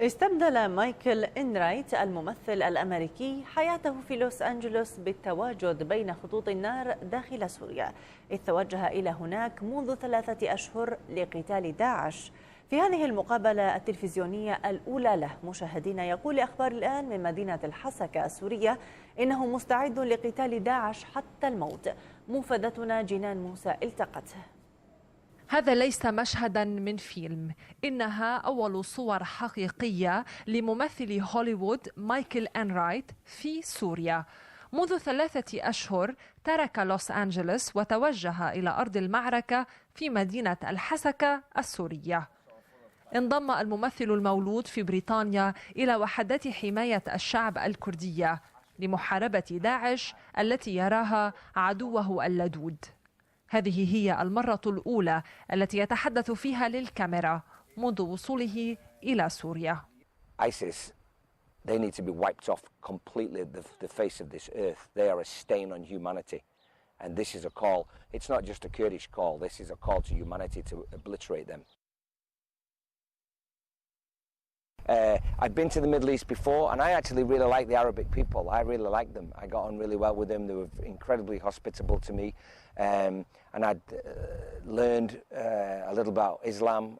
استبدل مايكل إنرايت الممثل الأمريكي حياته في لوس أنجلوس بالتواجد بين خطوط النار داخل سوريا، إذ توجه إلى هناك منذ 3 أشهر لقتال داعش. في هذه المقابلة التلفزيونية الأولى له، مشاهدين يقول لأخبار الآن من مدينة الحسكة السورية إنه مستعد لقتال داعش حتى الموت. موفدتنا جنان موسى التقته. هذا ليس مشهدا من فيلم، إنها أول صور حقيقية لممثل هوليوود مايكل إنرايت في سوريا. منذ 3 أشهر ترك لوس أنجلوس وتوجه إلى أرض المعركة في مدينة الحسكة السورية. انضم الممثل المولود في بريطانيا إلى وحدات حماية الشعب الكردية لمحاربة داعش التي يراها عدوه اللدود. هذه هي المرة الأولى التي يتحدث فيها للكاميرا منذ وصوله إلى سوريا. ISIS, they need to be wiped off completely the face of this earth. They are a stain on humanity. And this is a call. It's not just a Kurdish call. This is a call to humanity to obliterate them. I've been to the Middle East before, and I actually really like the Arabic people. I really like them. I got on really well with them. They were incredibly hospitable to me. And I'd learned a little about Islam,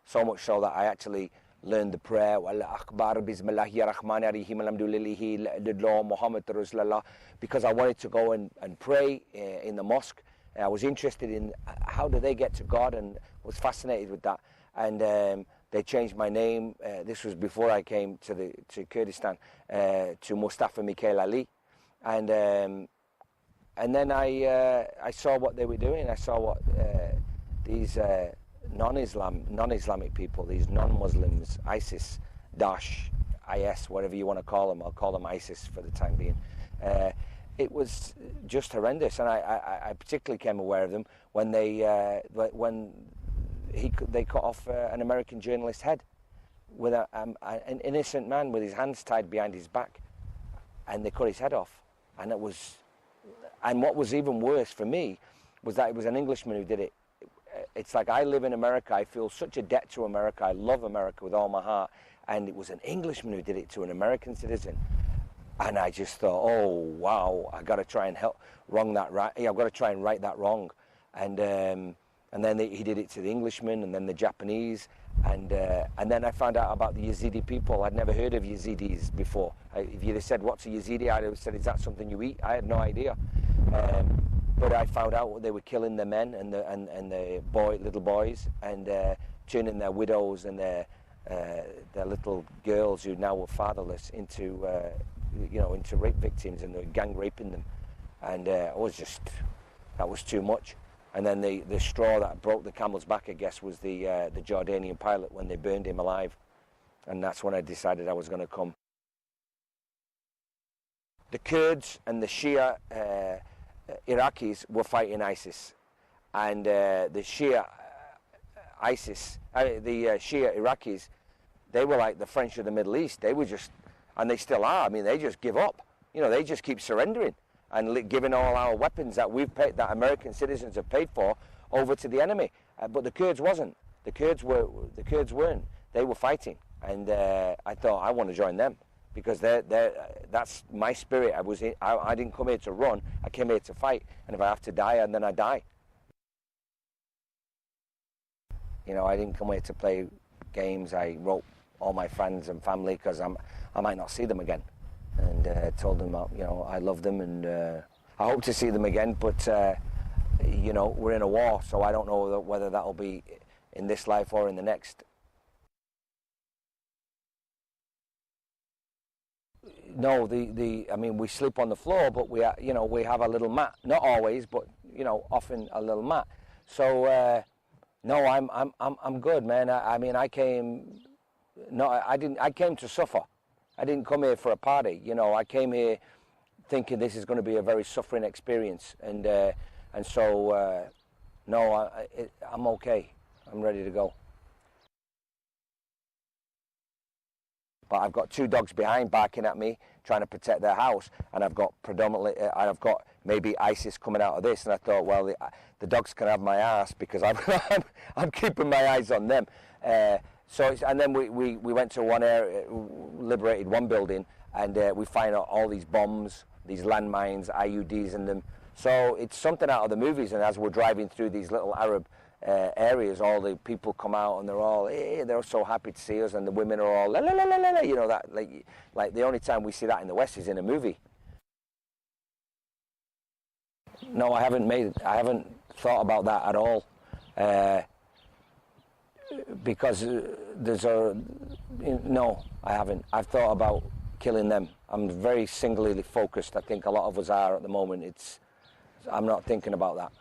so much so that I actually learned the prayer, because I wanted to go and pray in the mosque. I was interested in how do they get to God, and was fascinated with that. And they changed my name. This was before I came to Kurdistan, to Mustafa Michael Ali, and then I saw what they were doing. I saw what these non-Islamic people, these non-Muslims, ISIS, Daesh, IS, whatever you want to call them. I'll call them ISIS for the time being. It was just horrendous, and I particularly became aware of them when they cut off an American journalist's head with an innocent man with his hands tied behind his back, and they cut his head off. And what was even worse for me was that it was an Englishman who did it. It's like I live in America. I feel such a debt to America. I love America with all my heart, and it was an Englishman who did it to an American citizen. And I just thought, oh wow, I got to try and I've got to try and right that wrong. And then he did it to the Englishman, and then the Japanese, and then I found out about the Yazidi people. I'd never heard of Yazidis before. If you'd have said, what's a Yazidi, I'd have said, is that something you eat? I had no idea. But I found out they were killing the men and the little boys, and turning their widows and their little girls who now were fatherless into rape victims, and they were gang raping them. And that was too much. And then the straw that broke the camel's back, I guess, was the Jordanian pilot when they burned him alive. And that's when I decided I was going to come. The Kurds and the Shia Iraqis were fighting ISIS. And the Shia Iraqis, they were like the French of the Middle East. They were just, and they still are, I mean, they just give up. They just keep surrendering and giving all our weapons that that American citizens have paid for over to the enemy. But the Kurds wasn't. The Kurds weren't. They were fighting, and I thought I want to join them because that's my spirit. I didn't come here to run. I came here to fight, and if I have to die, and then I die. I didn't come here to play games. I wrote all my friends and family because I might not see them again. And told them, I love them, and I hope to see them again. But we're in a war, so I don't know whether that'll be in this life or in the next. No, I mean, we sleep on the floor, but we have a little mat. Not always, but often a little mat. So no, I'm good, man. I mean, I came to suffer. I didn't come here for a party, I came here thinking this is going to be a very suffering experience, and so no, I'm okay. I'm ready to go. But I've got 2 dogs behind barking at me, trying to protect their house, and I've got maybe ISIS coming out of this, and I thought, well, the dogs can have my ass because I'm keeping my eyes on them. So and then we went to one area, liberated one building, and we find out all these bombs, these landmines, IUDs in them. So it's something out of the movies, and as we're driving through these little Arab areas, all the people come out and they're all, hey, they're so happy to see us, and the women are all, la la la la la, you know, that like the only time we see that in the West is in a movie. No, I haven't thought about that at all, because no, I haven't. I've thought about killing them. I'm very singularly focused. I think a lot of us are at the moment. I'm not thinking about that.